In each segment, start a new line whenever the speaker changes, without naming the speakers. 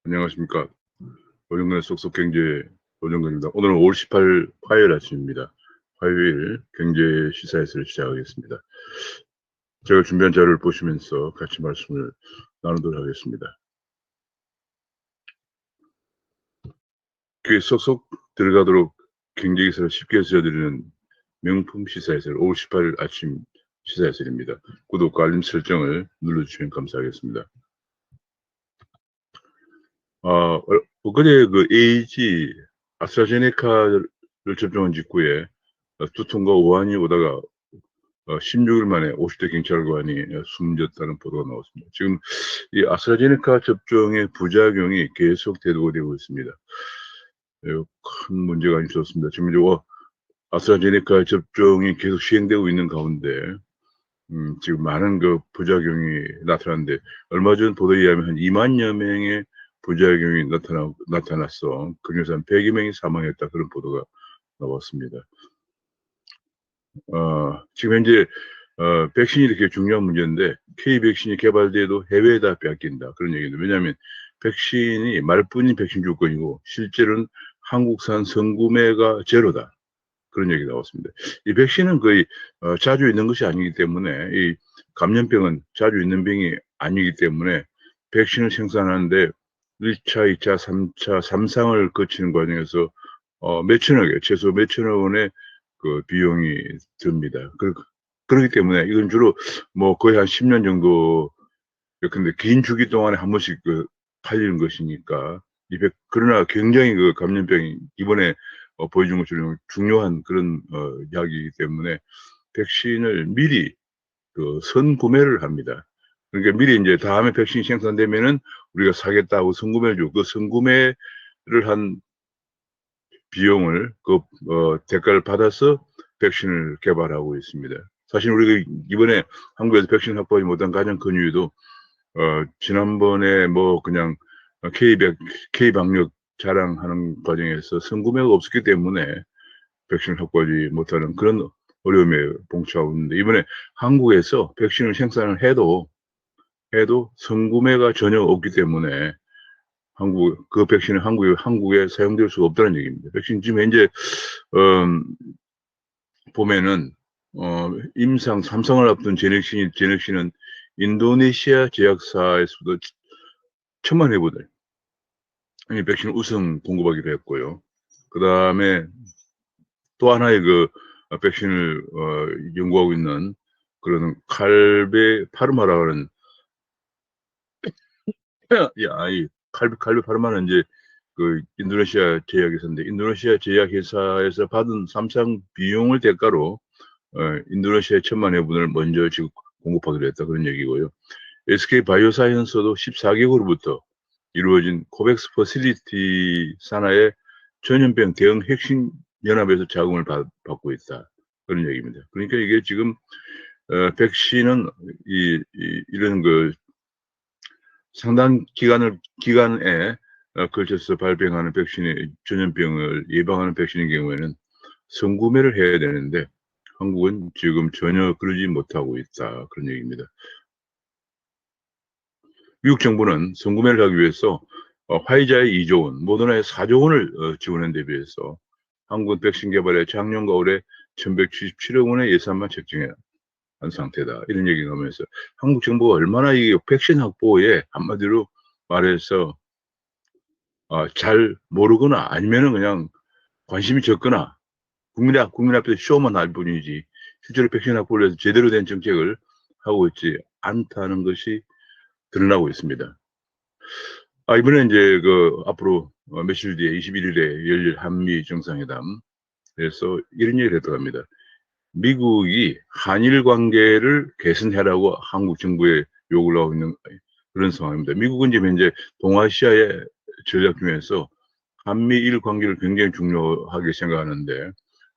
안녕하십니까. 노정근의 쏙쏙경제 노정근입니다. 오늘은 5월 18일 화요일 아침입니다. 화요일 경제 시사회를 시작하겠습니다. 제가 준비한 자료를 보시면서 같이 말씀을 나누도록 하겠습니다. 귀에 쏙쏙 들어가도록 경제 기사를 쉽게 전해드리는 명품 시사회설 5월 18일 아침 시사회설입니다. 구독과 알림 설정을 눌러주시면 감사하겠습니다. 엊그제 그 AG 아스트라제네카를 접종한 직후에 두통과 오한이 오다가 16일 만에 50대 경찰관이 숨졌다는 보도가 나왔습니다. 지금 이 아스트라제네카 접종의 부작용이 계속 대두되고 있습니다. 큰 문제가 있었습니다. 지금 아스트라제네카 접종이 계속 시행되고 있는 가운데 지금 많은 그 부작용이 나타났는데, 얼마 전 보도에 의하면 한 2만여 명의 부작용이 나타났어. 그 중에서 한 100여 명이 사망했다, 그런 보도가 나왔습니다. 지금 현재 백신이 이렇게 중요한 문제인데, K 백신이 개발돼도 해외에다 뺏긴다, 그런 얘기입니다. 왜냐하면 백신이 말뿐인 백신 주권이고 실제로는 한국산 선구매가 제로다, 그런 얘기 나왔습니다. 이 백신은 거의 자주 있는 것이 아니기 때문에, 이 감염병은 자주 있는 병이 아니기 때문에 백신을 생산하는데 1차, 2차, 3차, 3상을 거치는 과정에서 최소 몇천억 원의 그 비용이 듭니다. 그렇기 때문에 이건 주로 뭐 거의 한 10년 정도, 근데 긴 주기 동안에 한 번씩 팔리는 것이니까, 그러나 굉장히 그 감염병이 이번에 보여준 것처럼 중요한 그런 약이기 때문에 백신을 미리 선구매를 합니다. 그러니까 미리 이제 다음에 백신이 생산되면은 우리가 사겠다고 선구매를 주고, 그 선구매를 한 비용을 대가를 받아서 백신을 개발하고 있습니다. 사실 우리가 이번에 한국에서 백신 확보하지 못한 가장 큰 이유도 지난번에 뭐 그냥 K방역 자랑하는 과정에서 선구매가 없었기 때문에 백신을 확보하지 못하는 그런 어려움에 봉착하고 있는데, 이번에 한국에서 백신을 생산을 해도 선구매가 전혀 없기 때문에 그 백신은 한국에 사용될 수가 없다는 얘기입니다. 백신 지금 현재 보면은 임상 3상을 앞둔 제넥신은 인도네시아 제약사에서도 1,000만 회분을 이 백신을 우선 공급하기로 했고요. 그 다음에 또 하나의 그 백신을 연구하고 있는 그런 칼베 파르마라고 하는 이 칼베 파르마는 이제 그 인도네시아 제약회사인데, 인도네시아 제약회사에서 받은 3상 비용을 대가로 인도네시아에 1,000만 회분을 먼저 지금 공급하기로 했다, 그런 얘기고요. SK 바이오사이언스도 14개국으로부터 이루어진 코백스 퍼실리티 산하의 전염병 대응 핵심 연합에서 자금을 받고 있다, 그런 얘기입니다. 그러니까 이게 지금 백신은 이런 그 상당 기간에 걸쳐서 발병하는 백신의 전염병을 예방하는 백신인 경우에는 선구매를 해야 되는데, 한국은 지금 전혀 그러지 못하고 있다, 그런 얘기입니다. 미국 정부는 선구매를 하기 위해서 화이자의 2조 원, 모더나의 4조 원을 지원한 데 비해서 한국은 백신 개발에 작년과 올해 1,177억 원의 예산만 책정한 상태다, 이런 얘기가 나오면서 한국 정부가 얼마나 이 백신 확보에 한마디로 말해서 잘 모르거나 아니면은 그냥 관심이 적거나 국민 앞에서 쇼만 할 뿐이지 실제로 백신 확보를 해서 제대로 된 정책을 하고 있지 않다는 것이 드러나고 있습니다. 이번에 이제 앞으로 며칠 뒤에 21일에 열릴 한미 정상회담에서 이런 얘기를 했다고 합니다. 미국이 한일 관계를 개선해라고 한국 정부에 요구를 하고 있는 그런 상황입니다. 미국은 지금 현재 동아시아의 전략 중에서 한미일 관계를 굉장히 중요하게 생각하는데,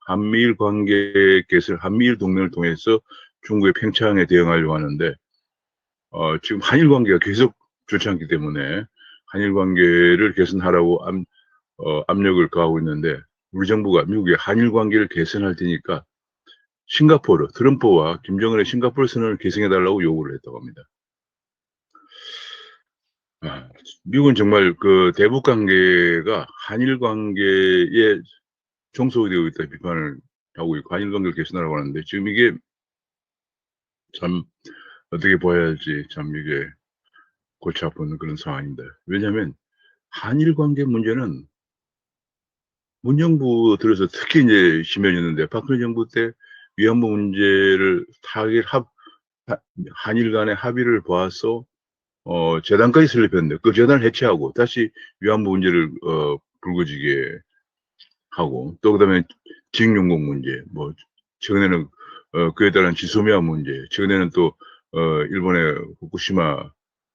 한미일 관계 개선, 한미일 동맹을 통해서 중국의 팽창에 대응하려고 하는데, 지금 한일 관계가 계속 좋지 않기 때문에 한일 관계를 개선하라고 압력을 가하고 있는데, 우리 정부가 미국의 한일 관계를 개선할 테니까 트럼프와 김정은의 싱가포르 선언을 개성해달라고 요구를 했다고 합니다. 미국은 정말 그 대북 관계가 한일 관계에 종속이 되어 있다 비판을 하고 있고 한일 관계를 개선하라고 하는데 지금 이게 참 어떻게 봐야 할지 참 이게 골치 아픈 그런 상황입니다. 왜냐하면 한일 관계 문제는 문정부 들어서 특히 이제 심해졌는데 박근혜 정부 때 위안부 문제를 타결 한일 간의 합의를 봐서 재단까지 설립했는데 그 재단을 해체하고 다시 위안부 문제를 불거지게 하고 또 그다음에 징용공 문제 뭐 최근에는 그에 따른 지소미아 문제 최근에는 또 일본의 후쿠시마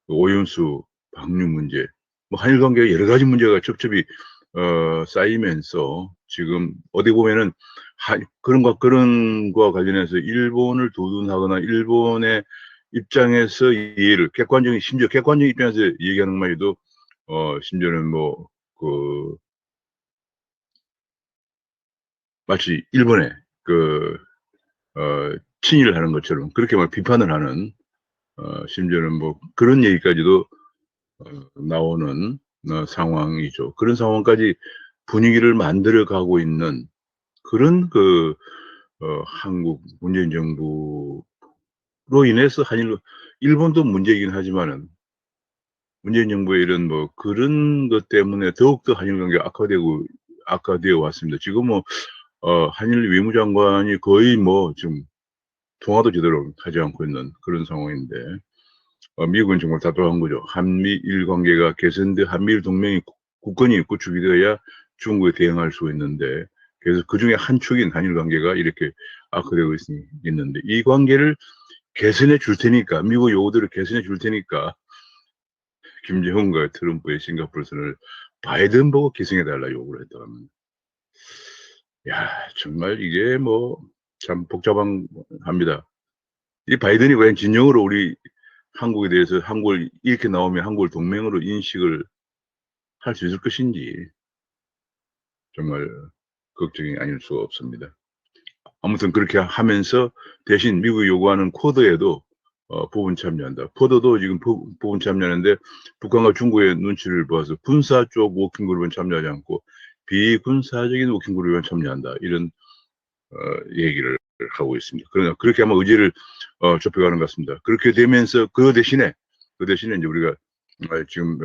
오염수 방류 문제 뭐 한일 관계에 여러 가지 문제가 첩첩이 쌓이면서 지금 어디 보면은 그런 거와 관련해서 일본을 도둔하거나 일본의 입장에서 이해를 객관적인 심지어 객관적인 입장에서 얘기하는 말에도 심지어는 뭐그 마치 일본에 그 친일을 하는 것처럼 그렇게 막 비판을 하는 심지어는 뭐 그런 얘기까지도 나오는 상황이죠. 그런 상황까지 분위기를 만들어 가고 있는 그런 한국 문재인 정부로 인해서 한일로 일본도 문제이긴 하지만은 문재인 정부의 이런 뭐 그런 것 때문에 더욱더 한일 관계가 악화되어 왔습니다. 지금 뭐 한일 외무장관이 거의 뭐 지금 통화도 제대로 하지 않고 있는 그런 상황인데 미국은 정말 답답한 거죠. 한미일 관계가 개선돼 한미일 동맹이 굳건히 구축이 되어야 중국에 대응할 수 있는데 그래서 그중에 한 축인 한일 관계가 이렇게 악화되고 있는데 이 관계를 개선해 줄 테니까 미국 요구대로 개선해 줄 테니까 김정은과 트럼프의 싱가포르 선을 바이든 보고 개선해 달라 요구를 했다고 합니다. 야 정말 이게 뭐 참 복잡합니다. 이 바이든이 과연 진정으로 우리 한국에 대해서 한국을 이렇게 나오면 한국을 동맹으로 인식을 할 수 있을 것인지 정말 걱정이 아닐 수가 없습니다. 아무튼 그렇게 하면서 대신 미국이 요구하는 쿼드에도 부분 참여한다. 쿼드도 지금 부분 참여하는데 북한과 중국의 눈치를 보아서 군사 쪽 워킹그룹은 참여하지 않고 비군사적인 워킹그룹에만 참여한다. 이런 얘기를 하고 있습니다. 그러나 그렇게 아마 의지를 좁혀가는 것 같습니다. 그렇게 되면서 그 대신에 이제 우리가 지금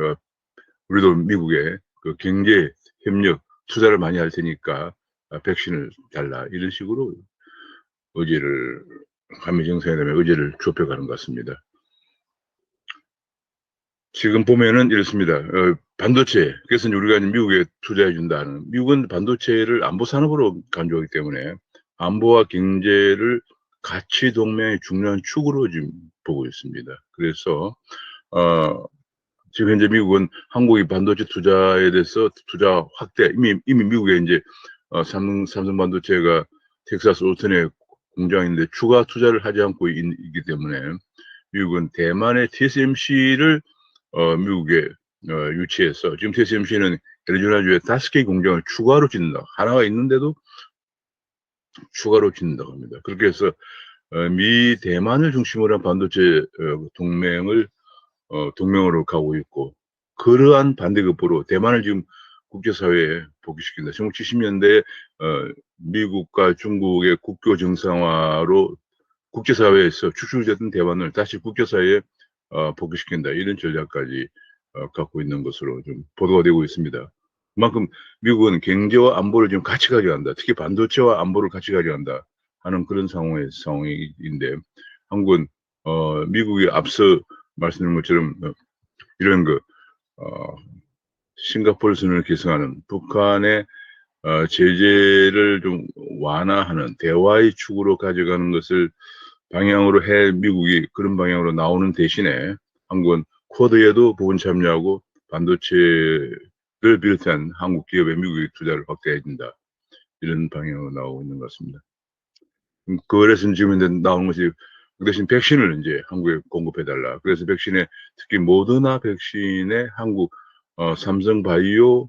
우리도 미국에 그 경제 협력 투자를 많이 할 테니까 백신을 달라 이런 식으로 의지를 한미 정상회담의 의지를 좁혀가는 것 같습니다. 지금 보면은 이렇습니다. 반도체 그래서 우리가 미국에 투자해 준다는 미국은 반도체를 안보 산업으로 간주하기 때문에 안보와 경제를 가치 동맹의 중요한 축으로 지금 보고 있습니다. 그래서 어, 지금 현재 미국은 한국이 반도체 투자에 대해서 투자 확대 이미 미국에 이제 삼성 반도체가 텍사스 올튼에 공장인데 추가 투자를 하지 않고 있기 때문에 미국은 대만의 TSMC를 미국에 유치해서 지금 TSMC는 애리조나주에 5개 공장을 추가로 짓는다. 하나가 있는데도 추가로 짓는다고 합니다. 그렇게 해서 미 대만을 중심으로 한 반도체 동맹으로 가고 있고 그러한 반대급부로 대만을 지금 국제사회에 복귀시킨다. 1970년대에 미국과 중국의 국교 정상화로 국제사회에서 축출됐던 대만을 다시 국제사회에 복귀시킨다. 이런 전략까지 갖고 있는 것으로 좀 보도가 되고 있습니다. 그만큼 미국은 경제와 안보를 지금 같이 가져간다. 특히 반도체와 안보를 같이 가져간다 하는 그런 상황인데 한국은 미국이 앞서 말씀드린 것처럼 이런 싱가포르 선을 계승하는 북한의 제재를 좀 완화하는 대화의 축으로 가져가는 것을 방향으로 미국이 그런 방향으로 나오는 대신에 한국은 쿼드에도 부분 참여하고 반도체를 비롯한 한국 기업에 미국의 투자를 확대해야 된다. 이런 방향으로 나오고 있는 것 같습니다. 그래서 지금 이제 나오는 것이 그 대신 백신을 이제 한국에 공급해달라. 그래서 백신에 특히 모더나 백신에 한국 삼성바이오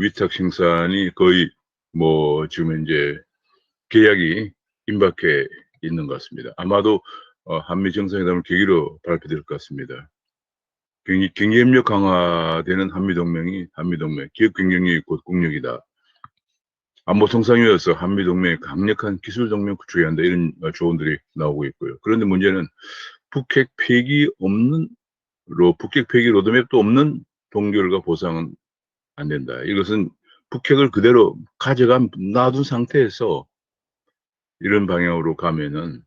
위탁 생산이 거의 뭐 지금 이제 계약이 임박해 있는 것 같습니다. 아마도 한미 정상회담을 계기로 발표될 것 같습니다. 경제협력 강화되는 한미동맹, 기업 경쟁력이 곧 국력이다. 안보 정상회의에서 한미동맹의 강력한 기술동맹 구축해야 한다. 이런 조언들이 나오고 있고요. 그런데 문제는 북핵 폐기 북핵 폐기 로드맵도 없는 동결과 보상은 안 된다. 이것은 북핵을 그대로 놔둔 상태에서 이런 방향으로 가면은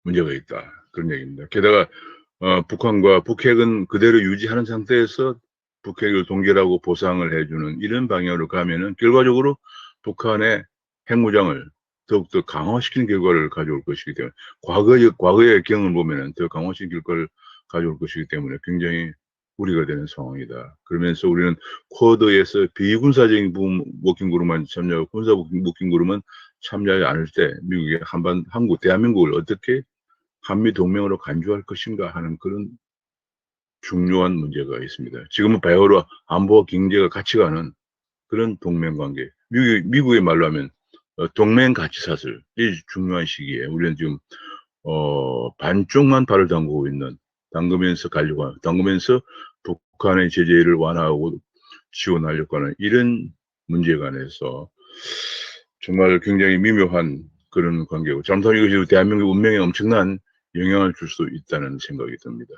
문제가 있다. 그런 얘기입니다. 게다가 북한과 북핵은 그대로 유지하는 상태에서 북핵을 동결하고 보상을 해주는 이런 방향으로 가면은 결과적으로 북한의 핵무장을 더욱더 강화시키는 결과를 가져올 것이기 때문에 과거의 경험을 보면은 더 강화시킨 결과를 가져올 것이기 때문에 굉장히 우려가 되는 상황이다. 그러면서 우리는 쿼드에서 비군사적인 워킹그룹만 참여하고 군사 워킹그룹은 참여하지 않을 때 미국이 대한민국을 어떻게 한미 동맹으로 간주할 것인가 하는 그런 중요한 문제가 있습니다. 지금은 바이오로 안보와 경제가 같이 가는 그런 동맹 관계. 미국의 말로 하면 동맹 가치 사슬. 이 중요한 시기에 우리는 지금 반쪽만 발을 담그면서 북한의 제재를 완화하고 지원하려고 하는 이런 문제에 관해서 정말 굉장히 미묘한 그런 관계고 잘못하면 이것이 대한민국 운명에 엄청난 영향을 줄 수 있다는 생각이 듭니다.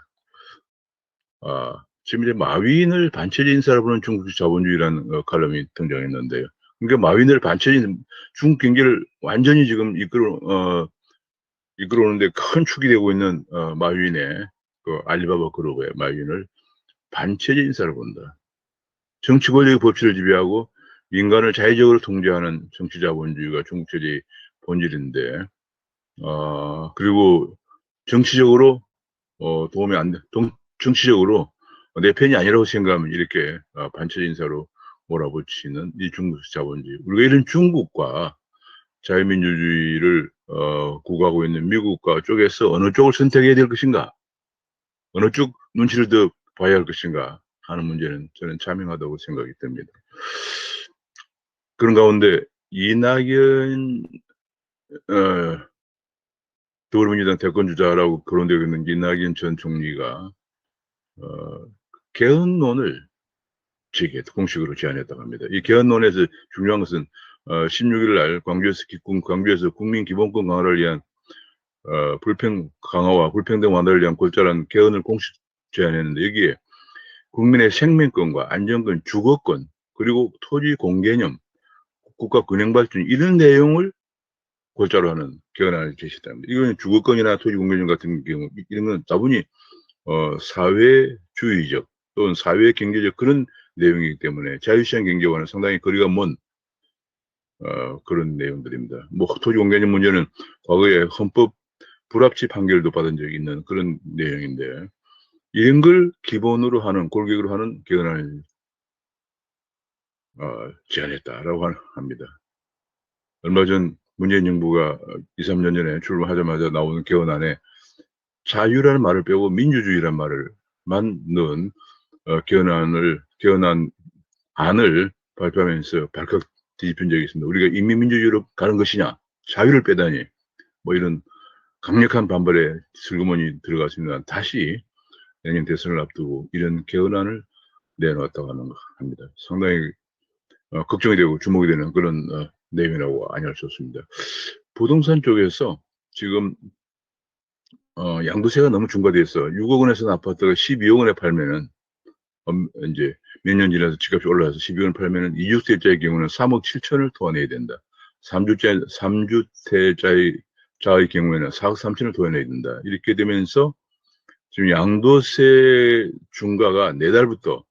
지금 이제 마윈을 반체제 인사를 부르는 중국식 자본주의라는 칼럼이 등장했는데요. 그러니까 마윈을 반체제 중국 경제를 완전히 지금 이끌어오는데 큰 축이 되고 있는 마윈의 그 알리바바 그룹의 마윈을 반체제 인사를 본다. 정치 권력의 법치를 지배하고 인간을 자의적으로 통제하는 정치 자본주의가 중국 체제의 본질인데, 그리고 정치적으로 도움이 안 돼. 정치적으로 내 편이 아니라고 생각하면 이렇게 반체제 인사로 몰아붙이는 이 중국 자본주의. 우리가 이런 중국과 자유민주주의를 구가하고 있는 미국과 쪽에서 어느 쪽을 선택해야 될 것인가? 어느 쪽 눈치를 더 봐야 할 것인가 하는 문제는 저는 자명하다고 생각이 듭니다. 그런 가운데 이낙연 더불어민주당 대권주자라고 거론되고 있는 이낙연 전 총리가 개헌론을 공식으로 제안했다고 합니다. 이 개헌론에서 중요한 것은 16일 날 광주에서 국민 기본권 강화를 위한 불평등 완화를 위한 골자란 개헌을 공식 제안했는데 여기에 국민의 생명권과 안전권, 주거권, 그리고 토지 공개념, 국가 균형 발전 이런 내용을 골자로 하는 개헌안을 제시했답니다. 이건 주거권이나 토지 공개념 같은 경우 이런 건 다분히 사회주의적 또는 사회 경제적 그런 내용이기 때문에 자유시장 경제와는 상당히 거리가 먼 그런 내용들입니다. 뭐 토지 공개념 문제는 과거에 헌법 불합치 판결도 받은 적이 있는 그런 내용인데 이런 걸 기본으로 하는 골격으로 하는 개헌안을 제안했다라고 합니다. 얼마 전 문재인 정부가 2, 3년 전에 출범하자마자 나오는 개헌안에 자유라는 말을 빼고 민주주의라는 말을만 넣은 개헌안을 발표하면서 발칵 뒤집힌 적이 있습니다. 우리가 인민민주주의로 가는 것이냐, 자유를 빼다니, 뭐 이런 강력한 반발에 슬그머니 들어갔습니다. 다시 내년 대선을 앞두고 이런 개헌안을 내놓았다고 합니다. 상당히 걱정이 되고 주목이 되는 그런 내용이라고 아니할 수 없습니다. 부동산 쪽에서 지금 양도세가 너무 중과돼서 6억 원에 선 아파트가 12억 원에 팔면은 이제 몇 년 지나서 집값이 올라서 12억 원 팔면은 2주택자의 경우는 3억 7천을 토해내야 된다. 3주택자의 경우에는 4억 3천을 토해내야 된다. 이렇게 되면서 지금 양도세 중과가 내달부터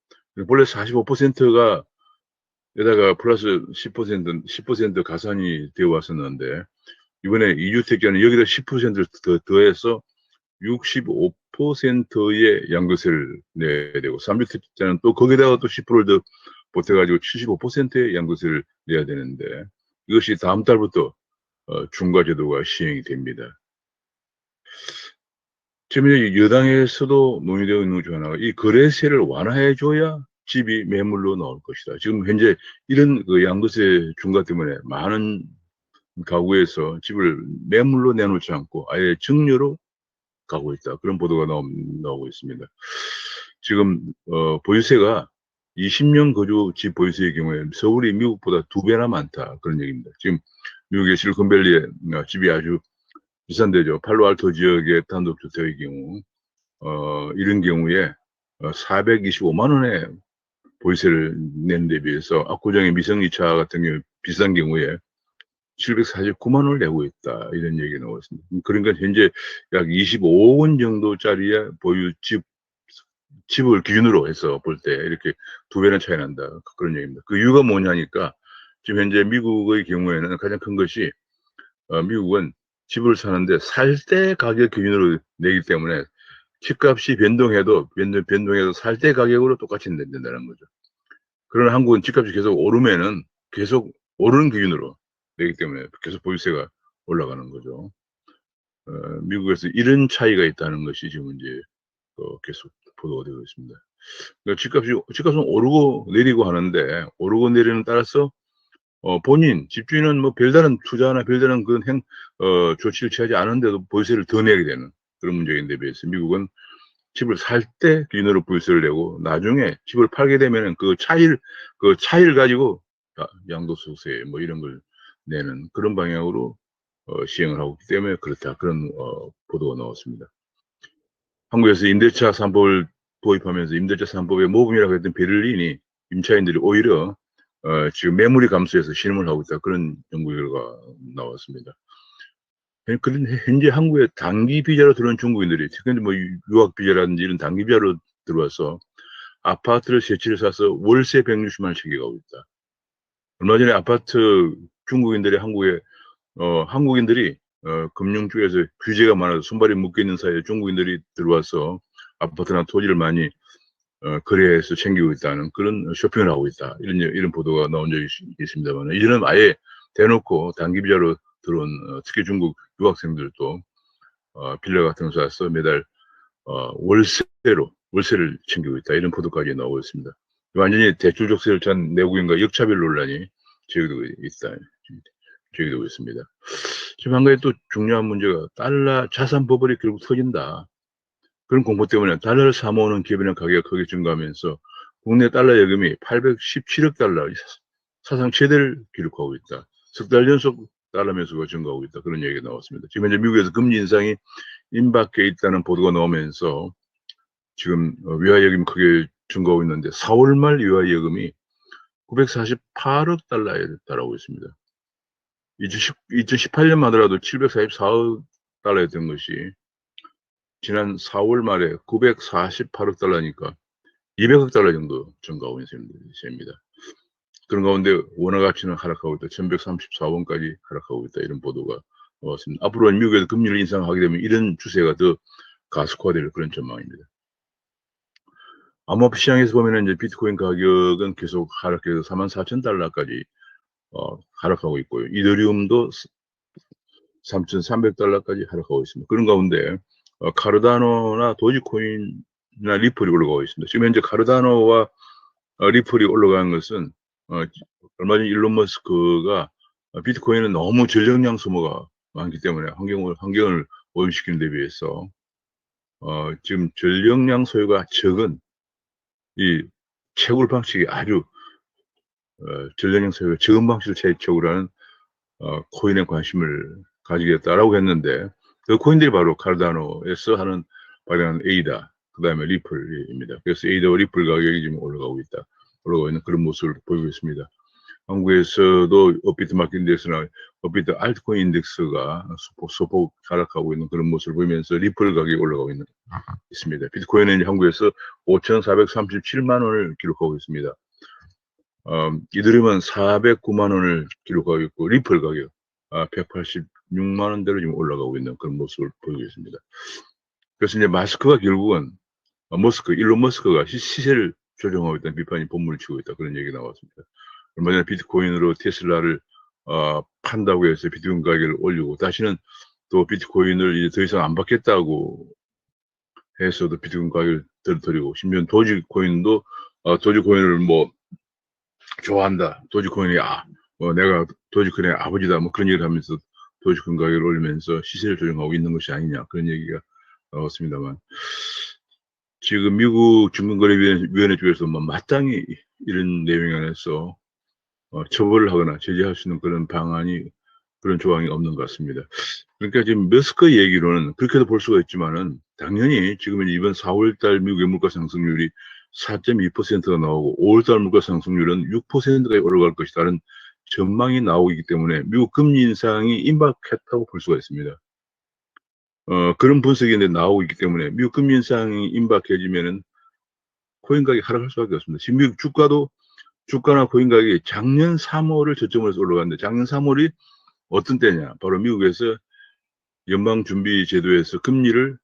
원래 45%가 에다가 플러스 10% 가산이 되어 왔었는데 이번에 2주택자는 여기다 10%를 더해서 65%의 양도세를 내야 되고 3주택자는 또 거기다가 또 10%를 더 보태가지고 75%의 양도세를 내야 되는데 이것이 다음 달부터 중과제도가 시행이 됩니다. 지금 여당에서도 논의되어 있는 것 중 하나가 이 거래세를 완화해줘야 집이 매물로 나올 것이다. 지금 현재 이런 그 양도세 중과 때문에 많은 가구에서 집을 매물로 내놓지 않고 아예 증여로 가고 있다. 그런 보도가 나오고 있습니다. 지금 보유세가 20년 거주 집 보유세의 경우에 서울이 미국보다 2배나 많다. 그런 얘기입니다. 지금 미국의 실리콘밸리에 집이 아주 비싼데죠. 팔로알토 지역의 단독주택의 경우 이런 경우에 425만 원에 보유세를 내는 데 비해서 압구정의 미성이차 같은 경우 비싼 경우에 749만 원을 내고 있다. 이런 얘기가 나왔습니다. 그러니까 현재 약 25억 원 정도짜리의 보유 집을 기준으로 해서 볼 때 이렇게 2배나 차이 난다. 그런 얘기입니다. 그 이유가 뭐냐니까 지금 현재 미국의 경우에는 가장 큰 것이 미국은 집을 사는데 살 때 가격 기준으로 내기 때문에 집값이 변동해도 살 때 가격으로 똑같이 낸다는 거죠. 그러나 한국은 집값이 계속 오르면은 계속 오르는 기준으로 내기 때문에 계속 보유세가 올라가는 거죠. 미국에서 이런 차이가 있다는 것이 지금 이제 계속 보도가 되고 있습니다. 그러니까 집값은 오르고 내리고 하는데 오르고 내리는 따라서 본인 집주인은 뭐 별다른 투자나 별다른 그런 조치를 취하지 않은데도 보유세를 더 내게 되는 그런 문제인데 비해서 미국은 집을 살 때 기준으로 보유세를 내고 나중에 집을 팔게 되면은 그 차이를 가지고 양도소득세 뭐 이런 걸 내는 그런 방향으로 시행을 하고 있기 때문에 그렇다. 그런 보도가 나왔습니다. 한국에서 임대차 3법을 도입하면서 임대차 3법의 모범이라고 했던 베를린이 임차인들이 오히려 지금 매물이 감소해서 신음을 하고 있다. 그런 연구 결과가 나왔습니다. 그런 현재 한국에 단기 비자로 들어온 중국인들이 특히 뭐 유학 비자라든지 이런 단기 비자로 들어와서 아파트를 세 채를 사서 월세 160만 원씩 가고 있다. 얼마 전에 아파트 중국인들이 한국인들이 금융 쪽에서 규제가 많아서 손발이 묶여 있는 사이에 중국인들이 들어와서 아파트나 토지를 많이 거래해서 챙기고 있다는 그런 쇼핑을 하고 있다. 이런 보도가 나온 적이 있습니다만 이제는 아예 대놓고 단기 비자로 들어온 특히 중국 유학생들도 빌라 같은 거 사서 매달 월세를 챙기고 있다. 이런 보도까지 나오고 있습니다. 완전히 대출 족쇄를 찬 내국인과 역차별 논란이 제기되고 있습니다. 지금 한 가지 또 중요한 문제가 달러 자산 버블이 결국 터진다. 그런 공포 때문에 달러를 사모으는 기업이나 가격이 크게 증가하면서 국내 달러 예금이 817억 달러 사상 최대를 기록하고 있다. 석 달 연속 달러 매수가 증가하고 있다. 그런 얘기가 나왔습니다. 지금 현재 미국에서 금리 인상이 임박해 있다는 보도가 나오면서 지금 외화 예금이 크게 증가하고 있는데 4월 말 외화 예금이 948억 달러에 달하고 있습니다. 2018년만 하더라도 744억 달러였던 것이 지난 4월 말에 948억 달러니까 200억 달러 정도 증가하고 있는 셈입니다. 그런 가운데 원화 가치는 하락하고 있다. 1134원까지 하락하고 있다. 이런 보도가 나왔습니다. 앞으로 미국에서 금리를 인상하게 되면 이런 추세가 더 가속화될 그런 전망입니다. 암호화폐 시장에서 보면은 이제 비트코인 가격은 계속 하락해서 44,000달러까지 하락하고 있고요. 이더리움도 3,300달러까지 하락하고 있습니다. 그런 가운데 카르다노나 도지코인이나 리플이 올라가고 있습니다. 지금 현재 카르다노와 리플이 올라가는 것은 얼마 전 일론 머스크가 비트코인은 너무 전력량 소모가 많기 때문에 환경을 오염시키는 데 비해서 지금 전력량 소요가 적은 이 채굴 방식이 아주 전력량 소요가 적은 방식을 채굴 하는 코인에 관심을 가지겠다라고 했는데 그 코인들이 바로 카르다노에서 발행하는 에이다, 그 다음에 리플입니다. 그래서 에이다와 리플 가격이 지금 올라가고 있는 그런 모습을 보이고 있습니다. 한국에서도 업비트 마켓 인덱스나 업비트 알트코인 인덱스가 소폭 하락하고 있는 그런 모습을 보이면서 리플 가격이 올라가고 있습니다. 비트코인은 한국에서 5,437만 원을 기록하고 있습니다. 이더리움은 409만 원을 기록하고 있고 리플 가격 186만 원대로 지금 올라가고 있는 그런 모습을 보이고 있습니다. 그래서 이제 마스크가 결국은 일론 머스크가 시세를 조정하고 있다는 비판이 본물을 치고 있다. 그런 얘기가 나왔습니다. 얼마 전에 비트코인으로 테슬라를 판다고 해서 비트코인 가격을 올리고 다시는 또 비트코인을 이제 더 이상 안 받겠다고 해서도 비트코인 가격을 떨어뜨리고 심지어 도지코인도 도지코인을 뭐 좋아한다. 도지코인이 내가 도지코인의 아버지다. 뭐 그런 얘기를 하면서 도지코인 가격을 올리면서 시세를 조정하고 있는 것이 아니냐. 그런 얘기가 나왔습니다만, 지금 미국 증권거래위원회 쪽에서 뭐 마땅히 이런 내용 안에서 처벌을 하거나 제재할 수 있는 그런 방안이, 그런 조항이 없는 것 같습니다. 그러니까 지금 머스크 얘기로는 그렇게도 볼 수가 있지만은, 당연히 지금 이번 4월달 미국의 물가 상승률이 4.2%가 나오고 5월달 물가 상승률은 6%까지 올라갈 것이다라는 전망이 나오기 때문에 미국 금리 인상이 임박했다고 볼 수가 있습니다. 그런 분석이 나오고 있기 때문에 미국 금리 인상이 임박해지면은 코인 가격이 하락할 수밖에 없습니다. 지금 미국 주가나 코인 가격이 작년 3월을 저점으로 해서 올라갔는데, 작년 3월이 어떤 때냐? 바로 미국에서 연방준비제도에서 금리를,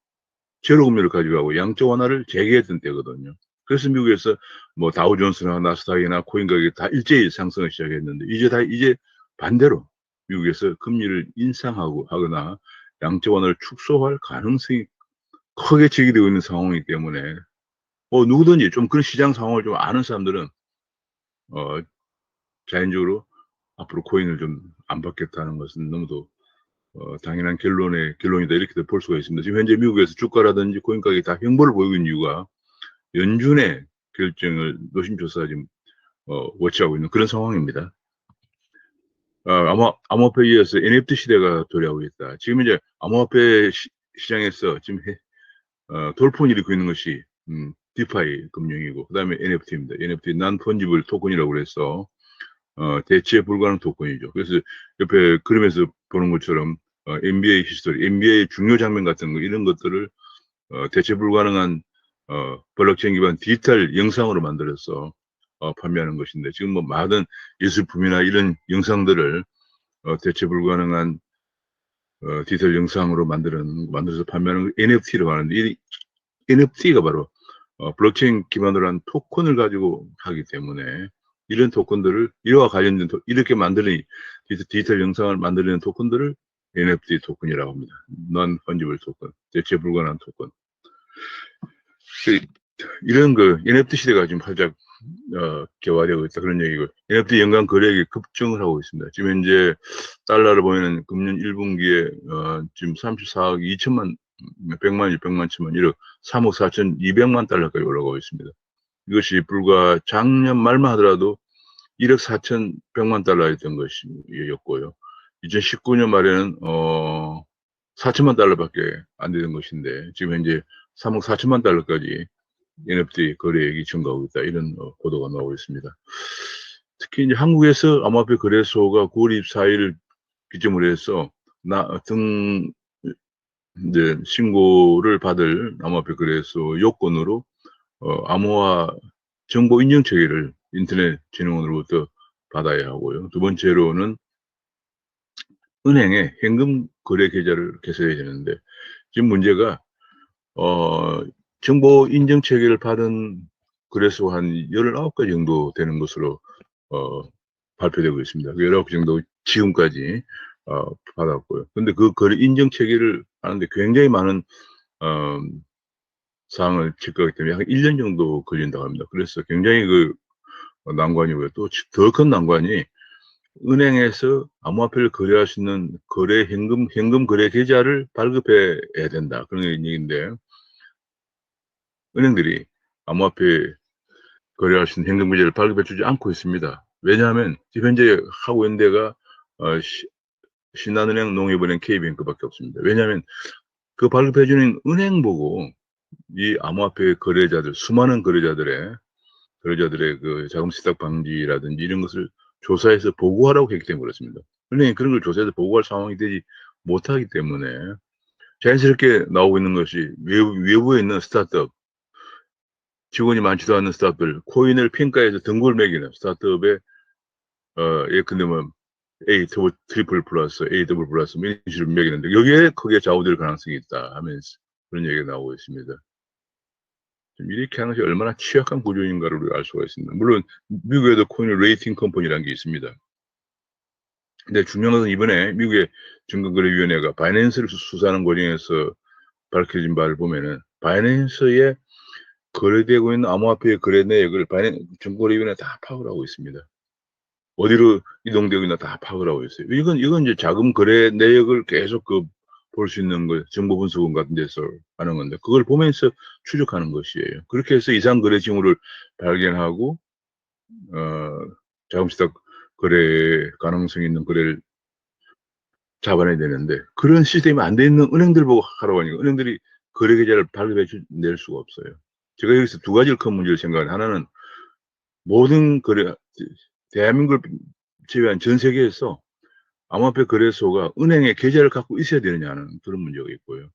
제로 금리를 가져가고 양적 완화를 재개했던 때거든요. 그래서 미국에서 뭐 다우존스나 나스닥이나 코인 가격이 다 일제히 상승을 시작했는데, 이제 반대로 미국에서 금리를 인상하고 하거나 양적 완화를 축소할 가능성이 크게 제기되고 있는 상황이기 때문에, 누구든지 좀 그런 시장 상황을 좀 아는 사람들은 어, 자연적으로 앞으로 코인을 좀 안 받겠다는 것은 너무도 당연한 결론이다, 이렇게 볼 수가 있습니다. 지금 현재 미국에서 주가라든지 코인 가격이 다 횡보를 보이고 있는 이유가 연준의 결정을 노심초사 지금 워치하고 있는 그런 상황입니다. 암호화폐에 이어서 NFT 시대가 도래하고 있다. 지금 이제 암호화폐 시장에서 지금 돌풍이 일고 있는 것이 디파이 금융이고, 그다음에 NFT입니다. NFT non-fungible 토큰이라고 그래서 대체 불가능 토큰이죠. 그래서 옆에 그림에서 보는 것처럼 NBA 히스토리, NBA 중요 장면 같은 거, 이런 것들을 대체 불가능한 블록체인 기반 디지털 영상으로 만들어서 판매하는 것인데, 지금 뭐 많은 예술품이나 이런 영상들을 대체 불가능한 디지털 영상으로 만들어서 판매하는 NFT라고 하는데, 이 NFT가 바로 블록체인 기반으로 한 토큰을 가지고 하기 때문에, 이런 토큰들을, 이와 관련된 이렇게 만드는 디지털 영상을 만들어낸 토큰들을 NFT 토큰이라고 합니다. Non-fungible 토큰, 대체 불가능한 토큰. 이런 NFT 시대가 지금 활짝 개화되고 있다, 그런 얘기고, NFT 연간 거래액이 급증을 하고 있습니다. 지금 현재 달러를 보면 금년 1분기에 지금 34억 2천만, 100만, 600만, 1천만, 1억 3억 4천2백만 달러까지 올라가고 있습니다. 이것이 불과 작년 말만 하더라도 1억 4천1백만 달러였던 것이었고요. 2019년 말에는 4천만 달러밖에 안 되는 것인데, 지금 현재 3억 4천만 달러까지 NFT 거래액이 증가하고 있다, 이런 보도가 나오고 있습니다. 특히 이제 한국에서 암호화폐 거래소가 9월 24일 기점으로 해서 이제 신고를 받을 암호화폐 거래소 요건으로 암호화 정보 인증 체계를 인터넷 진흥원으로부터 받아야 하고요. 두 번째로는 은행에 현금 거래 계좌를 개설해야 되는데, 지금 문제가 정보 인증 체계를 받은 거래소 한 19가지 정도 되는 것으로 발표되고 있습니다. 19가지 정도 지금까지 받았고요. 근데 그 거래 인증 체계를 하는데 굉장히 많은 사항을 체크하기 때문에 약 1년 정도 걸린다고 합니다. 그래서 굉장히 난관이고요. 또 더 큰 난관이, 은행에서 암호화폐를 거래할 수 있는 현금 거래 계좌를 발급해야 된다, 그런 얘기인데, 은행들이 암호화폐 거래할 수 있는 현금 계좌를 발급해 주지 않고 있습니다. 왜냐하면 지금 현재 하고 있는 데가 신한은행, 농협은행, K뱅크밖에 없습니다. 왜냐하면 그 발급해 주는 은행 보고 이 암호화폐 거래자들, 수많은 거래자들의 그 자금 세탁 방지라든지 이런 것을 조사해서 보고하라고 했기 때문에 그렇습니다. 은행이 그런 걸 조사해서 보고할 상황이 되지 못하기 때문에 자연스럽게 나오고 있는 것이, 외부에 있는 스타트업, 직원이 많지도 않은 스타트업들, 코인을 평가해서 등급을 매기는 스타트업에 예컨대 뭐 A 트리플 플러스, A 더블 플러스 뭐 이런 식으로 매기는데, 여기에 크게 좌우될 가능성이 있다 하면서 그런 얘기가 나오고 있습니다. 이렇게 하는 것이 얼마나 취약한 구조인가를 우리가 알 수가 있습니다. 물론 미국에도 코인 레이팅 컴퍼니라는 게 있습니다. 근데 중요한 것은, 이번에 미국의 증권거래위원회가 바이낸스를 수사하는 과정에서 밝혀진 바를 보면은, 바이낸스에 거래되고 있는 암호화폐의 거래 내역을 증권거래위원회가 다 파악을 하고 있습니다. 어디로 이동되고 있나 다 파악을 하고 있어요. 이건 이제 자금 거래 내역을 계속 볼 수 있는 거, 정보분석원 같은 데서 하는 건데, 그걸 보면서 추적하는 것이에요. 그렇게 해서 이상거래 징후를 발견하고, 자금시장 거래 가능성 있는 거래를 잡아내야 되는데, 그런 시스템이 안 돼 있는 은행들 보고 하라고 하니까, 은행들이 거래 계좌를 발급해 낼 수가 없어요. 제가 여기서 두 가지를 큰 문제를 생각해요. 하나는 모든 거래, 대한민국을 제외한 전 세계에서 암호화폐 거래소가 은행에 계좌를 갖고 있어야 되느냐는 그런 문제가 있고요.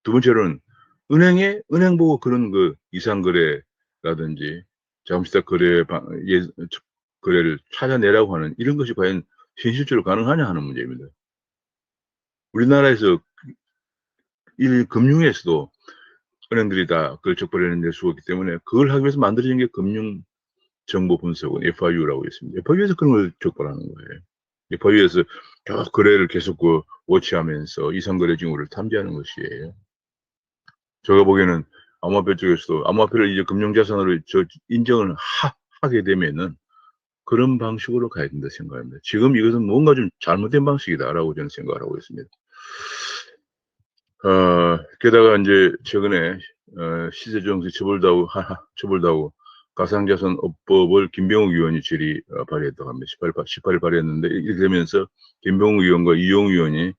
두 번째로는 은행 보고 그런 그 이상거래라든지 자금시장 거래를 찾아내라고 하는 이런 것이 과연 현실적으로 가능하냐 하는 문제입니다. 우리나라에서 금융에서도 은행들이 다 그걸 적발해낸 낼 수가 없기 때문에 그걸 하기 위해서 만들어진 게 금융정보분석원 FIU라고 있습니다. FIU에서 그런 걸 적발하는 거예요. FIU에서 거래를 계속 워치하면서 이상거래 징후를 탐지하는 것이에요. 제가 보기에는 암호화폐 쪽에서도 암호화폐를 이제 금융자산으로 인정을 하게 되면은 그런 방식으로 가야 된다 생각합니다. 지금 이것은 뭔가 좀 잘못된 방식이다라고 저는 생각을 하고 있습니다. 게다가 이제 최근에 시세정세 처벌다우 가상자산업법을 김병욱 의원이 발의했다고 합니다. 18일 발의했는데 이렇게 되면서 김병욱 의원과 이용 의원이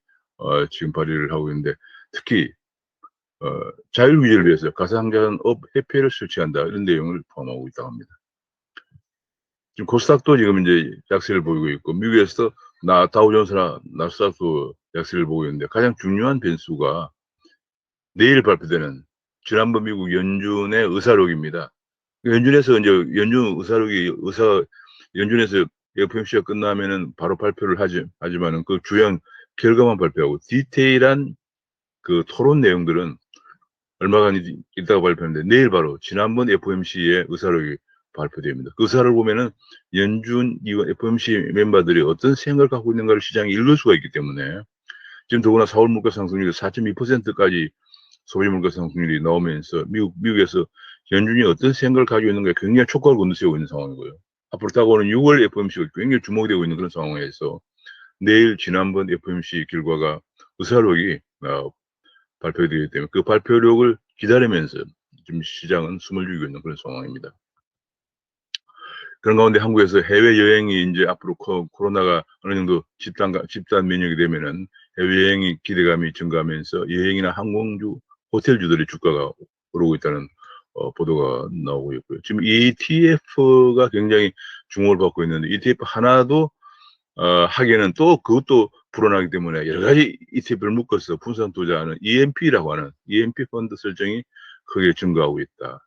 지금 발의를 하고 있는데 특히 자율규제를 위해서 가상자산업 협회를 설치한다 이런 내용을 포함하고 있다고 합니다. 지금 코스닥도 지금 이제 약세를 보이고 있고 미국에서 다우존스나 나스닥도 약세를 보이고 있는데 가장 중요한 변수가 내일 발표되는 지난번 미국 연준의 의사록입니다. 연준에서 이제 연준에서 FOMC가 끝나면은 바로 발표를 하지만은 그 주요 결과만 발표하고 디테일한 그 토론 내용들은 얼마간 있다가 발표하는데 내일 바로 지난번 FOMC의 의사록이 발표됩니다. 그 의사를 보면은 연준 FOMC 멤버들이 어떤 생각을 갖고 있는가를 시장이 읽을 수가 있기 때문에 지금 더구나 4월 물가 상승률이 4.2%까지 소비 물가 상승률이 나오면서 미국에서 연준이 어떤 생각을 가지고 있는가 굉장히 촉각을 곤두세우고 있는 상황이고요. 앞으로 다가오는 6월 FOMC가 굉장히 주목되고 있는 그런 상황에서 내일 지난번 FOMC 결과가 의사록이 발표되기 때문에 그 발표력을 기다리면서 지금 시장은 숨을 죽이고 있는 그런 상황입니다. 그런 가운데 한국에서 해외여행이 이제 앞으로 코로나가 어느 정도 집단 면역이 되면은 해외여행이 기대감이 증가하면서 여행이나 항공주, 호텔주들의 주가가 오르고 있다는 보도가 나오고 있고요. 지금 ETF가 굉장히 주목을 받고 있는데 ETF 하나도 하기에는 또 그것도 불어나기 때문에 여러 가지 ETF를 묶어서 분산 투자하는 EMP라고 하는 EMP 펀드 설정이 크게 증가하고 있다.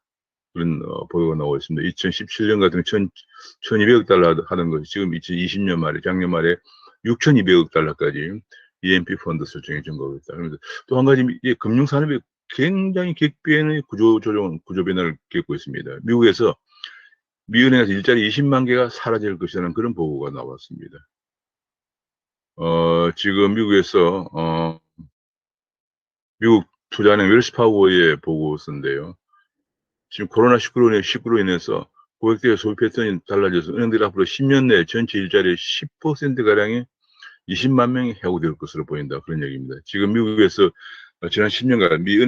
그런 보도가 나오고 있습니다. 2017년 같은 1,200억 달러 하던 것이 지금 2020년 말에 작년 말에 6,200억 달러까지 EMP 펀드 설정이 증가하고 있다. 그런데 또 한 가지 금융산업이 굉장히 격변의 구조 변화를 겪고 있습니다. 미국에서 미은행에서 일자리 20만 개가 사라질 것이라는 그런 보고가 나왔습니다. 지금 미국에서 미국 투자은행 웰스파고의 보고서인데요. 지금 코로나19로 인해서 고객들의 소비 패턴이 달라져서 은행들이 앞으로 10년 내에 전체 일자리의 10%가량이 20만 명이 해고될 것으로 보인다. 그런 얘기입니다. 지금 미국에서 지난 10년간 미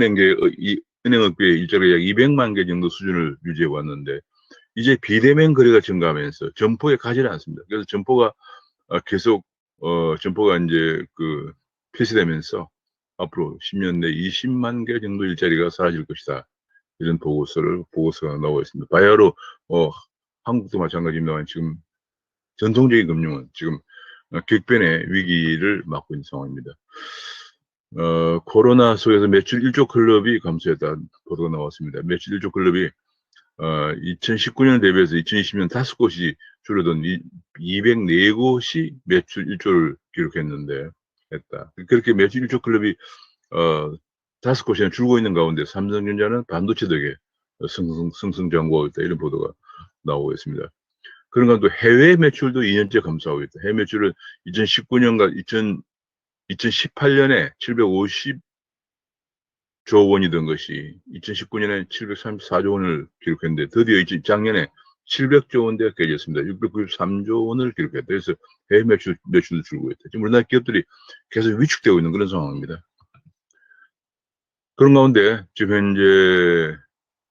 은행업계의 일자리가 약 200만 개 정도 수준을 유지해 왔는데 이제 비대면 거래가 증가하면서 점포에 가지를 않습니다. 그래서 점포가 계속 점포가 이제 폐쇄되면서 앞으로 10년 내 20만 개 정도 일자리가 사라질 것이다. 이런 보고서가 나오고 있습니다. 바야흐로 한국도 마찬가지입니다만 지금 전통적인 금융은 지금 격변의 위기를 맞고 있는 상황입니다. 코로나 속에서 매출 1조 클럽이 감소했다 보도가 나왔습니다. 매출 1조 클럽이 2019년 대비해서 2020년 5곳이 줄어든 204곳이 매출 1조를 기록했는데 했다. 그렇게 매출 1조 클럽이 5곳이나 줄고 있는 가운데 삼성전자는 반도체 덕에 승승장구하고 있다. 이런 보도가 나오고 있습니다. 그런 가운데 해외 매출도 2년째 감소하고 있다. 해외 매출은 2019년과 2018년에 750조 원이던 것이 2019년에 734조 원을 기록했는데 드디어 작년에 700조 원대가 깨졌습니다. 693조 원을 기록했다. 그래서 해외 매출도 줄고 있다. 지금 우리나라 기업들이 계속 위축되고 있는 그런 상황입니다. 그런 가운데 지금 현재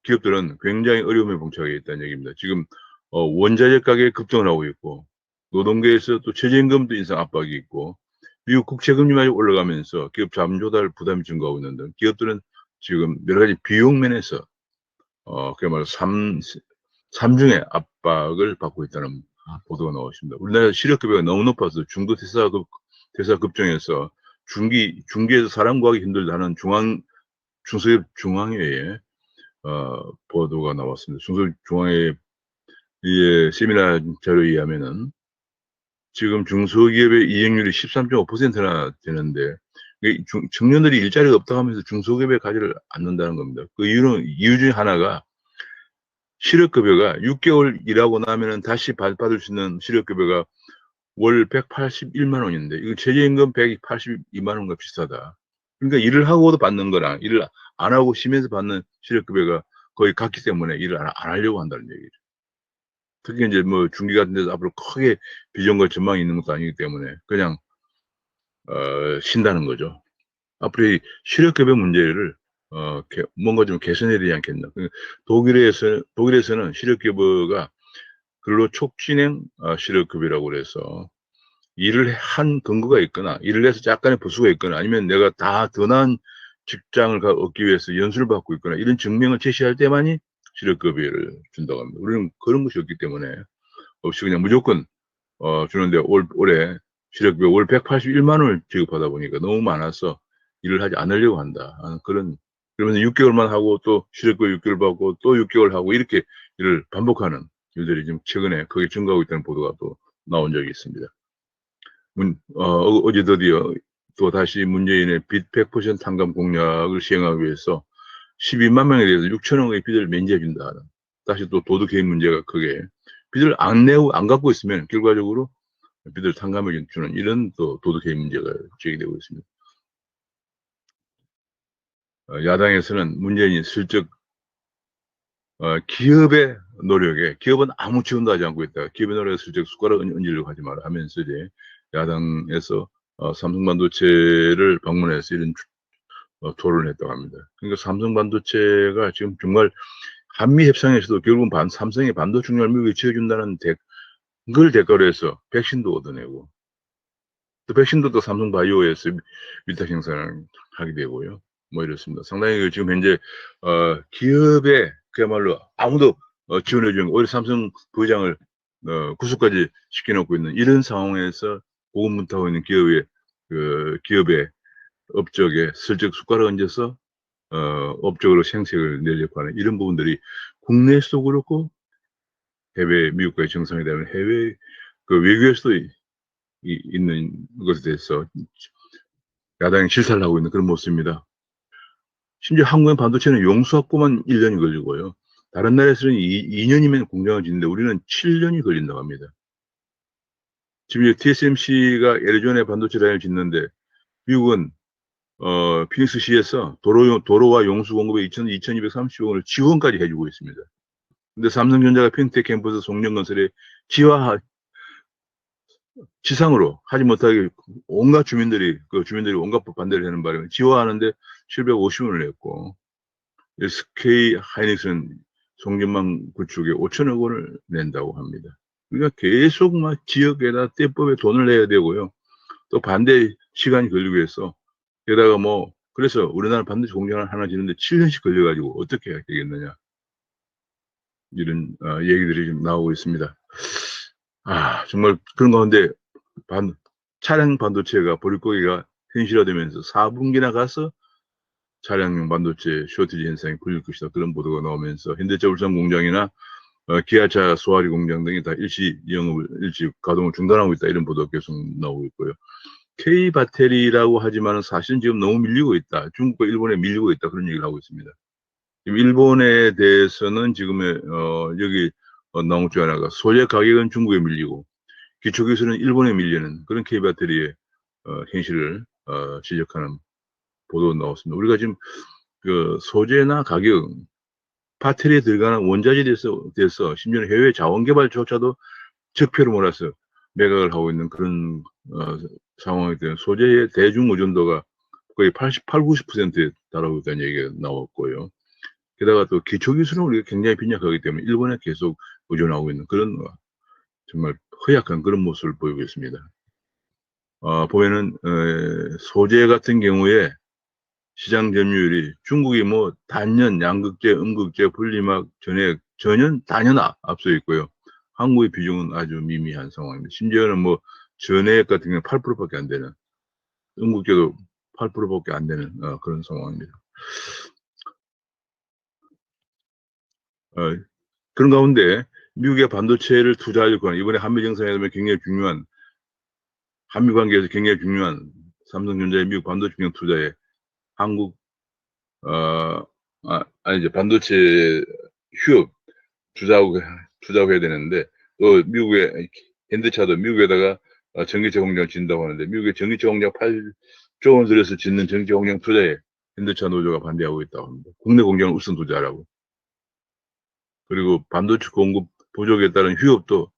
기업들은 굉장히 어려움에 봉착해 있다는 얘기입니다. 지금 원자재 가격이 급등을 하고 있고 노동계에서 또 최저임금도 인상 압박이 있고 미국 국채금리까지 올라가면서 기업 자금 조달 부담이 증가하고 있는 등 기업들은 지금 여러 가지 비용 면에서 그야말로 삼중의 압박을 받고 있다는 보도가 나왔습니다. 우리나라 실업급여가 너무 높아서 중도 대사 급증해서 중기에서 사람 구하기 힘들다는 중소기업 중앙회의 보도가 나왔습니다. 중소중앙회 세미나 자료에 의하면은 지금 중소기업의 이익률이 13.5%나 되는데 청년들이 일자리가 없다고 하면서 중소기업에 가지를 않는다는 겁니다. 그 이유 중에 하나가 실업급여가 6개월 일하고 나면은 다시 받을 수 있는 실업급여가 월 181만 원인데 이거 최저임금 182만 원과 비슷하다. 그러니까 일을 하고도 받는 거랑 일을 안 하고 쉬면서 받는 실업급여가 거의 같기 때문에 일을 안 하려고 한다는 얘기죠. 특히 이제 뭐 중기 같은 데서 앞으로 크게 비전과 전망이 있는 것도 아니기 때문에 그냥 쉰다는 거죠. 앞으로 이 실업급여 문제를 뭔가 좀 개선해야 되지 않겠나. 독일에서는 실업급여가 근로 촉진형 실업급여라고 그래서 일을 한 근거가 있거나 일을 해서 약간의 부수가 있거나 아니면 내가 더 나은 직장을 얻기 위해서 연수를 받고 있거나 이런 증명을 제시할 때만이 실업급여를 준다고 합니다. 우리는 그런 것이 없기 때문에 없이 그냥 무조건 주는데 올해 실업급여 월 181만 원을 지급하다 보니까 너무 많아서 일을 하지 않으려고 한다. 그러면서 6개월만 하고 또 실업급여 6개월 받고 또 6개월 하고 이렇게 일을 반복하는 일들이 지금 최근에 크게 증가하고 있다는 보도가 또 나온 적이 있습니다. 어제 드디어 또 다시 문재인의 빚 100% 탕감 공약을 시행하기 위해서 12만 명에 대해서 6천억의 빚을 면제해 준다. 다시 또 도덕 개입 문제가 크게 빚을 안 갖고 있으면 결과적으로 빚을 탕감해 주는 이런 또 도덕 개입 문제가 제기되고 있습니다. 야당에서는 문재인이 슬쩍 기업의 노력에 기업은 아무 지원도 하지 않고 있다. 기업의 노력에 슬쩍 숟가락 얹으려고 하지 마라 하면서 이제 야당에서 삼성반도체를 방문해서 이런 토론을 했다고 합니다. 그러니까 삼성반도체가 지금 정말 한미 협상에서도 결국은 삼성의 반도 중량을 미국에 지어준다는 걸 대가로 해서 백신도 얻어내고 또 백신도 또 삼성바이오에서 위탁 생산을 하게 되고요. 뭐 이렇습니다. 상당히 지금 현재 기업에 그야말로 아무도 지원해 주는 오히려 삼성 부회장을 구속까지 시켜놓고 있는 이런 상황에서 고군분투하고 있는 기업의 업적에 슬쩍 숟가락 얹어서 업적으로 생색을 내려고 하는 이런 부분들이 국내에서도 그렇고 해외 미국과의 정상회담 해외 그 외교에서도 있는 것에 대해서 야당이 질타를 하고 있는 그런 모습입니다. 심지어 한국의 반도체는 용수확보만 1년이 걸리고요. 다른 나라에서는 2년이면 공장을 짓는데 우리는 7년이 걸린다고 합니다. 지금 TSMC가 애리조나에 반도체 라인을 짓는데 미국은 피닉스시에서 도로와 용수 공급에 2,230억 원을 지원까지 해주고 있습니다. 근데 삼성전자가 핀텍 캠퍼스 송년건설에 지상으로 하지 못하게 온갖 주민들이 온갖 반대를 하는 바람에 지화하는데 750원을 냈고 SK 하이닉스는 송전망 구축에 5천억 원을 낸다고 합니다. 그러니까 계속 막 지역에다 떼법에 돈을 내야 되고요. 또 반대 시간이 걸리고 해서 게다가 그래서 우리나라 반드시 공장을 하나 짓는데 7년씩 걸려가지고 어떻게 해야 되겠느냐 이런 얘기들이 좀 나오고 있습니다. 정말 그런 가운데 차량 반도체가 보릿고기가 현실화되면서 4분기나 가서 차량용 반도체 쇼티지 현상이 풀릴 것이다. 그런 보도가 나오면서 현대차 울산 공장이나 기아차 소화리 공장 등이 다 일시 가동을 중단하고 있다. 이런 보도가 계속 나오고 있고요. K바테리라고 하지만 사실은 지금 너무 밀리고 있다. 중국과 일본에 밀리고 있다. 그런 얘기를 하고 있습니다. 지금 일본에 대해서는 지금의 여기 나온 중 하나가 소재 가격은 중국에 밀리고 기초기술은 일본에 밀리는 그런 K배터리의 현실을 지적하는 보도가 나왔습니다. 우리가 지금 그 소재나 가격 파텔에 들어가는 원자재에 대해서 심지어는 해외 자원개발조차도 적폐로 몰아서 매각을 하고 있는 그런 상황에 대한 소재의 대중 의존도가 거의 88, 90%에 달하고 있다는 얘기가 나왔고요. 게다가 또 기초기술은 우리가 굉장히 빈약하기 때문에 일본에 계속 의존하고 있는 그런 정말 허약한 그런 모습을 보이고 있습니다. 보면은 소재 같은 경우에 시장 점유율이 중국이 뭐 단연, 양극재, 음극재, 분리막, 전액, 전연, 단연 앞서 있고요. 한국의 비중은 아주 미미한 상황입니다. 심지어는 뭐 전액 같은 경우는 8%밖에 안 되는, 음극재도 8%밖에 안 되는 그런 상황입니다. 그런 가운데 미국의 반도체를 투자하려고 하는 이번에 한미 정상회담에 굉장히 중요한 한미 관계에서 굉장히 중요한 삼성전자의 미국 반도체 경영 투자에 한국 이제 반도체 휴업 투자하고 해야 되는데 또 미국의 현대차도 미국에다가 전기차 공장을 짓는다고 하는데 미국의 전기차 공장 8조 원 들여서 짓는 전기차 공장 투자에 현대차 노조가 반대하고 있다고 합니다. 국내 공장을 우선 투자하라고. 그리고 반도체 공급 부족에 따른 휴업도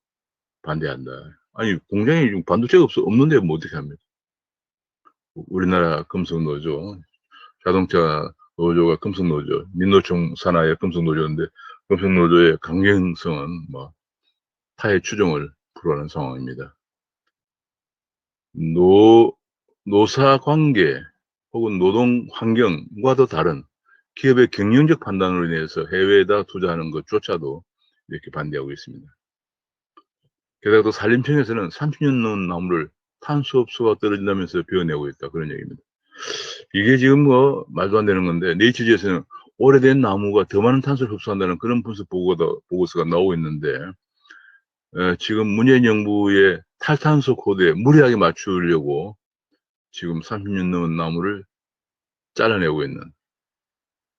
반대한다. 아니 공장이 반도체가 없는데 뭐 어떻게 합니까? 우리나라 금속노조, 자동차 노조가 금속노조, 민노총 산하의 금속노조인데 금속노조의 강경성은 뭐 타의 추종을 불허하는 상황입니다. 노사 관계 혹은 노동 환경과도 다른 기업의 경영적 판단으로 인해서 해외에다 투자하는 것조차도 이렇게 반대하고 있습니다. 게다가 또 산림청에서는 30년 넘은 나무를 탄소 흡수가 떨어진다면서 베어내고 있다. 그런 얘기입니다. 이게 지금 뭐 말도 안 되는 건데 네이처지에서는 오래된 나무가 더 많은 탄소를 흡수한다는 그런 분석 보고서가 나오고 있는데 지금 문재인 정부의 탈탄소 코드에 무리하게 맞추려고 지금 30년 넘은 나무를 잘라내고 있는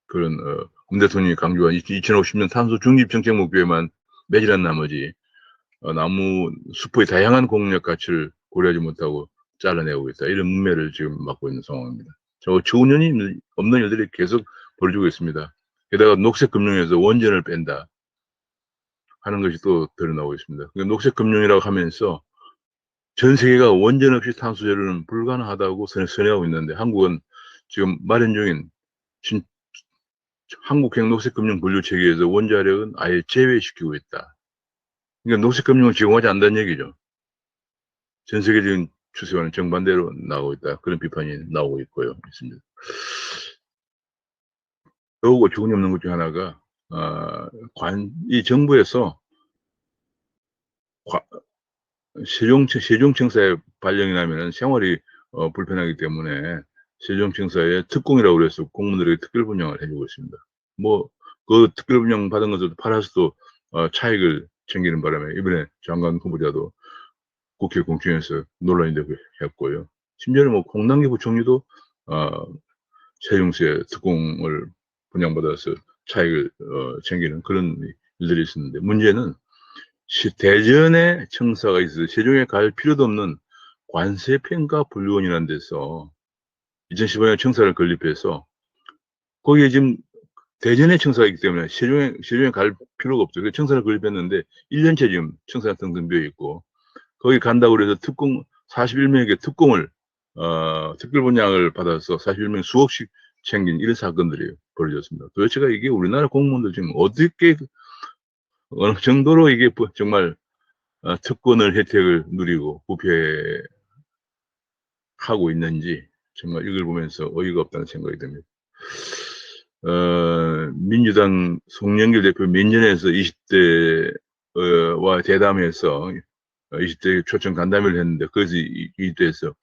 그런 문 대통령이 강조한 2050년 탄소 중립 정책 목표에만 매진한 나머지 나무 숲의 다양한 공략 가치를 고려하지 못하고 잘라내고 있다. 이런 문매를 지금 맡고 있는 상황입니다. 좋은 없는 일들이 계속 벌어지고 있습니다. 게다가 녹색금융에서 원전을 뺀다 하는 것이 또 드러나고 있습니다. 녹색 금융이라고 하면서 전 세계가 원전 없이 탄소 제로는 불가능하다고 선회하고 있는데 한국은 지금 마련 중인 한국형 녹색금융 분류 체계에서 원자력은 아예 제외시키고 있다. 그러니까 녹색금융을 제공하지 않는다는 얘기죠. 전 세계적인 추세와는 정반대로 나오고 있다. 그런 비판이 나오고 있습니다. 더욱 어처구니 없는 것 중 하나가 이 정부에서 세종청사에 발령이 나면은 생활이 불편하기 때문에 세종청사에 특공이라고 그래서 공무원들에게 특별 분양을 해주고 있습니다. 뭐 그 특별 분양 받은 것을 팔아서도 차익을 챙기는 바람에 이번에 장관 후보자도 국회 공청회에서 논란이 되고 했고요. 심지어는 뭐 홍남기 부총리도 세종시에 특공을 분양받아서 차익을 챙기는 그런 일들이 있었는데 문제는 대전에 청사가 있어서 세종에 갈 필요도 없는 관세평가분류원이라는 데서 2015년 청사를 건립해서 거기에 지금 대전에 청사가 있기 때문에 세종에 갈 필요가 없죠. 그래서 청사를 건립했는데 1년째 지금 청사 등등비어 있고 거기 간다고 해서 41명에게 특공을 특별 분양을 받아서 41명 수억씩 챙긴 이런 사건들이 벌어졌습니다. 도대체가 이게 우리나라 공무원들 지금 어떻게 어느 정도로 이게 정말 특권을 혜택을 누리고 부패하고 있는지 정말 이걸 보면서 어이가 없다는 생각이 듭니다. 민주당 송영길 대표 민전에서 20대와 대담해서 20대 초청 간담회를 했는데 거기서 이때에서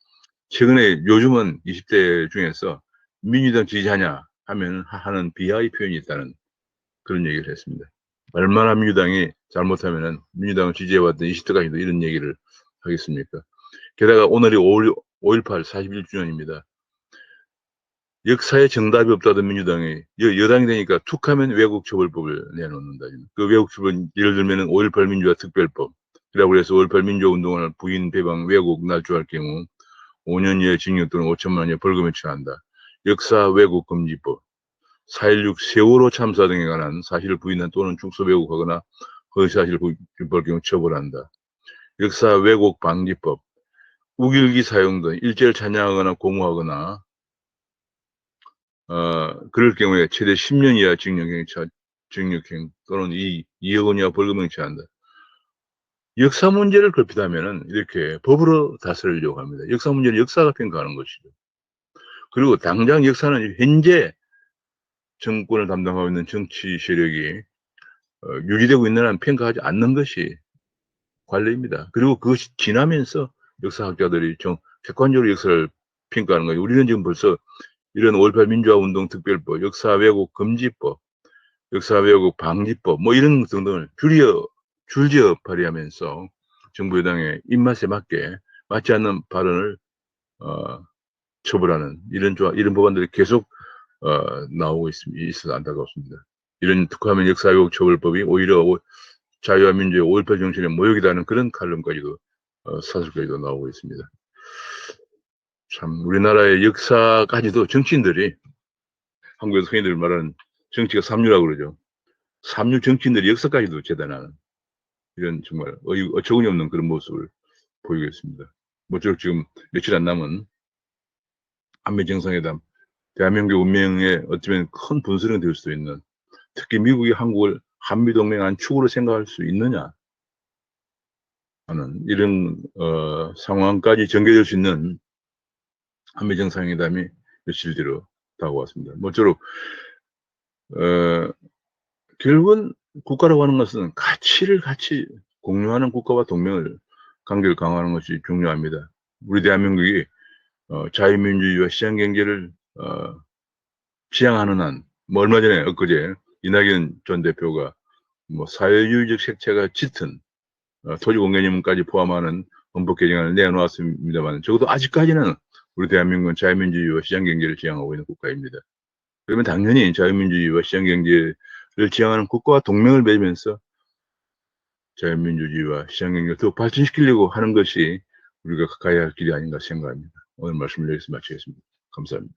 최근에 요즘은 20대 중에서 민주당 지지하냐 하는 비하의 표현이 있다는 그런 얘기를 했습니다. 얼마나 민주당이 잘못하면은 민주당을 지지해왔던 20대까지도 이런 얘기를 하겠습니까? 게다가 오늘이 5.18 41주년입니다. 역사에 정답이 없다던 민주당이 여당이 되니까 툭하면 외국처벌법을 내놓는다. 그 외국처벌 예를 들면 5.18 민주화 특별법. 그라고 해서 5.18 민주화 운동을 부인, 배방, 왜곡, 날조할 경우 5년 이하의 징역 또는 5천만 원 이하의 벌금에 처한다. 역사 왜곡 금지법. 4.16 세월호 참사 등에 관한 사실을 부인한 또는 축소 왜곡하거나 허위사실을 유포할 경우 처벌한다. 역사 왜곡 방지법, 우길기 사용 등 일제를 찬양하거나 공호하거나 그럴 경우에 최대 10년 이하 징역행 또는 2억 원 이하 벌금을 처한다. 역사 문제를 급히하면은 이렇게 법으로 다스리려고 합니다. 역사 문제는 역사가 평가하는 것이죠. 그리고 당장 역사는 현재 정권을 담당하고 있는 정치 세력이 유지되고 있는 한 평가하지 않는 것이 관례입니다. 그리고 그것이 지나면서 역사학자들이 객관적으로 역사를 평가하는 거예요. 우리는 지금 벌써 이런 5.18 민주화운동 특별법, 역사왜곡 금지법, 역사왜곡 방지법 뭐 이런 등등을 줄지어 발의하면서 정부 여당의 입맛에 맞지 않는 발언을 처벌하는 이런 법안들이 계속 나오고 있어서 안타깝습니다. 이런 특화면 역사왜곡 처벌법이 오히려 자유와 민주의 5.18 정신의 모욕이라는 그런 칼럼까지도 사설까지도 나오고 있습니다. 참 우리나라의 역사까지도 정치인들이 한국에서 흔히들 말하는 정치가 삼류라고 그러죠. 삼류 정치인들이 역사까지도 재단하는 이런 정말 어처구니 없는 그런 모습을 보이고 있습니다. 모쪼록 지금 며칠 안 남은 한미 정상회담, 대한민국 운명에 어쩌면 큰 분수령이 될 수도 있는, 특히 미국이 한국을 한미동맹 한 축으로 생각할 수 있느냐 하는 이런 상황까지 전개될 수 있는 한미 정상회담이 며칠 뒤로 다가왔습니다. 모쪼록 결국은 국가라고 하는 것은 가치를 같이 공유하는 국가와 관계를 강화하는 것이 중요합니다. 우리 대한민국이 자유민주주의와 시장경제를 지향하는 한, 뭐 얼마 전에 엊그제 이낙연 전 대표가 뭐 사회주의적 색채가 짙은 토지공개념까지 포함하는 헌법 개정안을 내놓았습니다만 적어도 아직까지는 우리 대한민국은 자유민주주의와 시장경제를 지향하고 있는 국가입니다. 그러면 당연히 자유민주주의와 시장경제를 지향하는 국가와 동맹을 맺으면서 자유민주주의와 시장경제를 더 발전시키려고 하는 것이 우리가 가야 할 길이 아닌가 생각합니다. 오늘 말씀을 여기서 마치겠습니다. 감사합니다.